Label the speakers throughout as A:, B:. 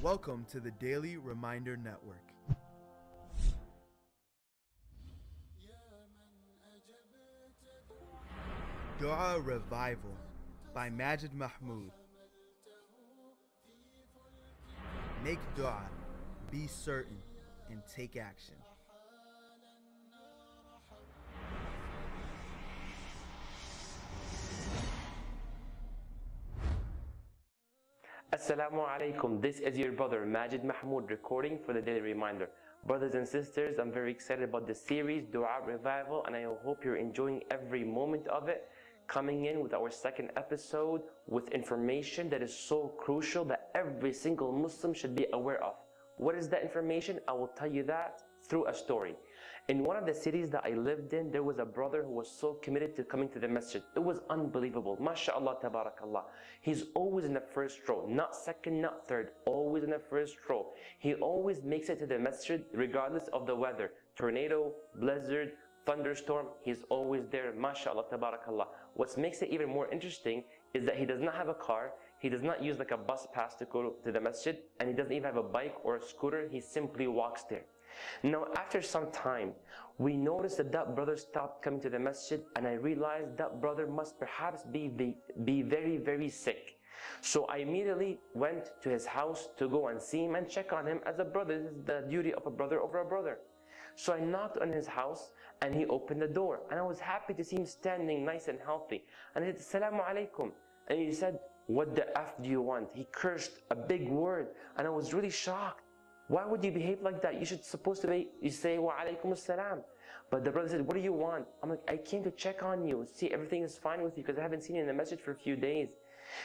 A: Welcome to the Daily Reminder Network. Dua Revival by Majid Mahmood. Make dua, be certain, and take action.
B: Assalamu alaikum. This is your brother Majid Mahmood recording for the Daily Reminder. Brothers and sisters, I'm very excited about this series, Dua Revival, and I hope you're enjoying every moment of it. Coming in with our second episode with information that is so crucial that every single Muslim should be aware of. What is that information? I will tell you that through a story. In one of the cities that I lived in, there was a brother who was so committed to coming to the masjid. It was unbelievable. MashaAllah, tabarakallah. He's always in the first row, not second, not third, always in the first row. He always makes it to the masjid regardless of the weather. Tornado, blizzard, thunderstorm, he's always there. MashaAllah, tabarakallah. What makes it even more interesting is that he does not have a car. He does not use like a bus pass to go to the masjid, and he doesn't even have a bike or a scooter. He simply walks there. Now, after some time, we noticed that that brother stopped coming to the masjid, and I realized that brother must perhaps be very, very sick. So I immediately went to his house to go and see him and check on him as a brother. This is the duty of a brother over a brother. So I knocked on his house, and he opened the door, and I was happy to see him standing nice and healthy. And I said, Assalamu alaikum. And he said, what the F do you want? He cursed a big word, and I was really shocked. Why would you behave like that? You should you say wa alaikum assalam. But the brother said, what do you want? I'm like, I came to check on you, see everything is fine with you, because I haven't seen you in the masjid for a few days.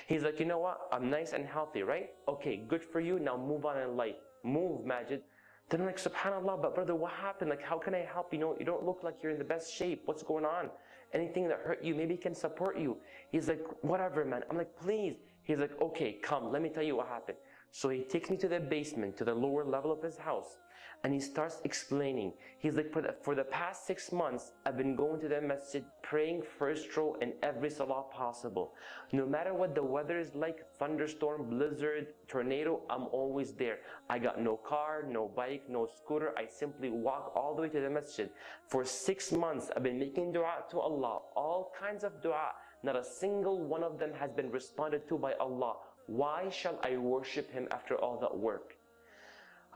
B: He's like, you know what? I'm nice and healthy, right? Okay, good for you. Now move on in life. Move, Majid. Then I'm like, subhanallah, but brother, what happened? Like, how can I help? You know, you don't look like you're in the best shape. What's going on? Anything that hurt you, maybe he can support you. He's like, whatever, man. I'm like, please. He's like, okay, come, let me tell you what happened. So he takes me to the basement, to the lower level of his house, and he starts explaining. He's like, for the past 6 months, I've been going to the masjid, praying first row in every salah possible. No matter what the weather is like, thunderstorm, blizzard, tornado, I'm always there. I got no car, no bike, no scooter. I simply walk all the way to the masjid. For 6 months, I've been making dua to Allah, all kinds of dua. Not a single one of them has been responded to by Allah. Why shall I worship Him after all that work?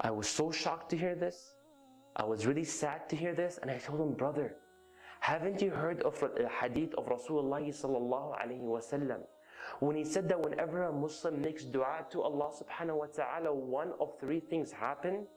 B: I was so shocked to hear this. I was really sad to hear this, and I told him, brother, haven't you heard of the hadith of Rasulullah sallallahu alaihi wasallam, when he said that whenever a Muslim makes dua to Allah subhanahu wa ta'ala, one of three things happen?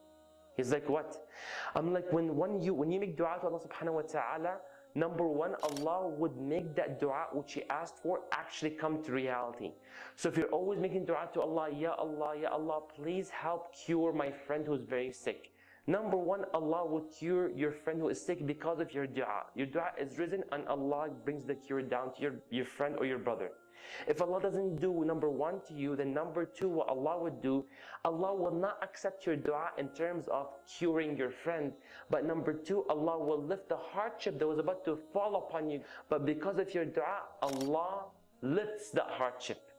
B: He's like, what? I'm like, when you make dua to Allah subhanahu wa ta'ala, number one, Allah would make that dua which you asked for actually come to reality. So if you're always making dua to Allah, Ya Allah, please help cure my friend who's very sick. Number one, Allah will cure your friend who is sick because of your dua. Your dua is risen and Allah brings the cure down to your friend or your brother. If Allah doesn't do number one to you, then number two, what Allah would do, Allah will not accept your dua in terms of curing your friend. But number two, Allah will lift the hardship that was about to fall upon you. But because of your dua, Allah lifts that hardship.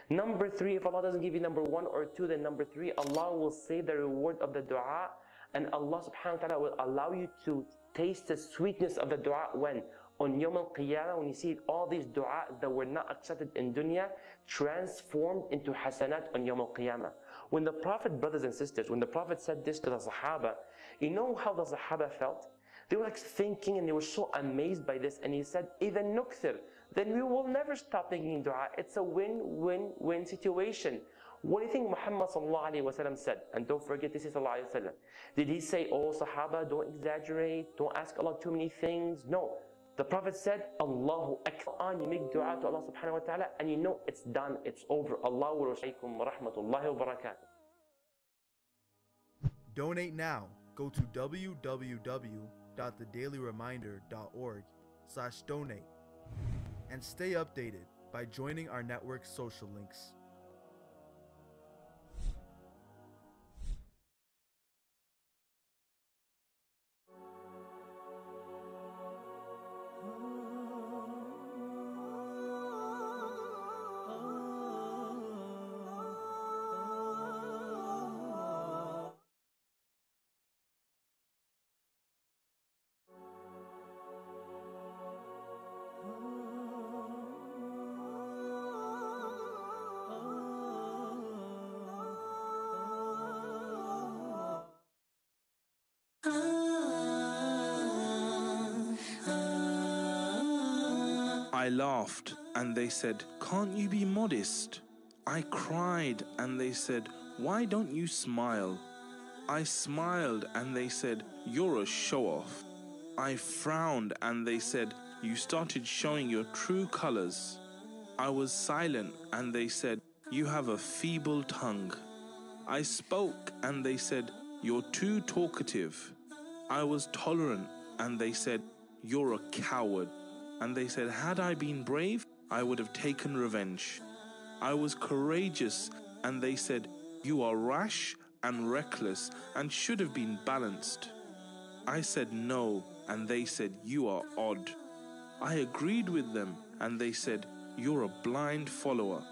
B: Number three, if Allah doesn't give you number one or two, then number three, Allah will save the reward of the dua. And Allah subhanahu wa ta'ala will allow you to taste the sweetness of the dua when? On Yawm al-Qiyamah, when you see all these du'as that were not accepted in dunya, transformed into hasanat on Yawm al-Qiyamah. When the Prophet, brothers and sisters, when the Prophet said this to the Sahaba, you know how the Sahaba felt? They were like thinking, and they were so amazed by this, and he said, إِذَا نُكْثِرْ, then we will never stop making dua. It's a win-win-win situation. What do you think Muhammad sallallahu alaihi wasallam said? And don't forget, this is sallallahu alaihi wasallam. Did he say, oh Sahaba, don't exaggerate, don't ask Allah too many things? No. The Prophet said, Allahu Akbar. You make dua to Allah subhanahu wa ta'ala, and you know it's done, it's over. Allahu Rasulukum wa rahmatullahi wa barakatuh.
A: Donate now. Go to www.thedailyreminder.org/donate and stay updated by joining our network's social links.
C: I laughed and they said, "Can't you be modest?" I cried and they said, "Why don't you smile?" I smiled and they said, "You're a show-off." I frowned and they said, "You started showing your true colors." I was silent and they said, "You have a feeble tongue." I spoke and they said, "You're too talkative." I was tolerant and they said, "You're a coward." And they said, had I been brave, I would have taken revenge. I was courageous and they said, "You are rash and reckless and should have been balanced." I said no and they said, "You are odd." I agreed with them and they said, "You're a blind follower."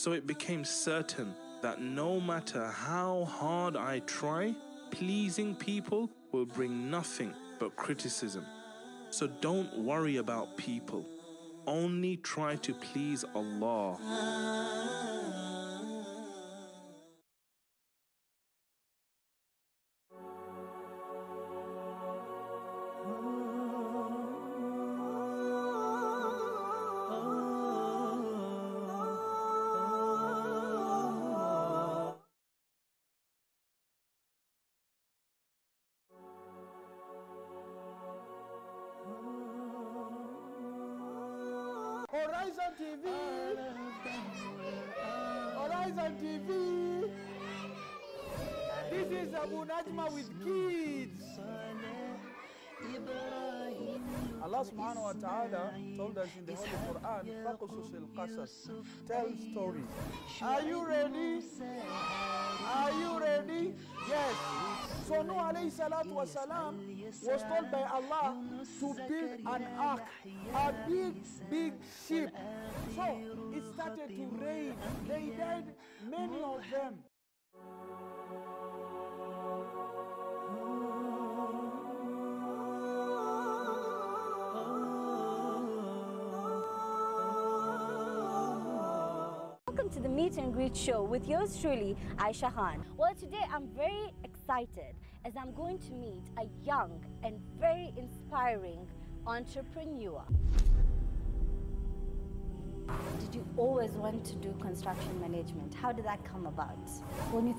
C: So it became certain that no matter how hard I try, pleasing people will bring nothing but criticism. So don't worry about people. Only try to please Allah.
D: Horizon TV! Horizon TV! This is Abu Najma with kids! Allah subhanahu wa ta'ala told us in the Holy Quran, فَقُصُصِ الْقَصَصِ, tell stories. Are you ready? Are you ready? Yes. So Nuh alayhi salatu wasalam was told by Allah to build an ark, a big ship. So it started to rain. They died, many of them.
E: Welcome to the Meet and Greet show with yours truly, Aisha Khan. Well, today I'm very excited as I'm going to meet a young and very inspiring entrepreneur. Did you always want to do construction management? How did that come about? When you think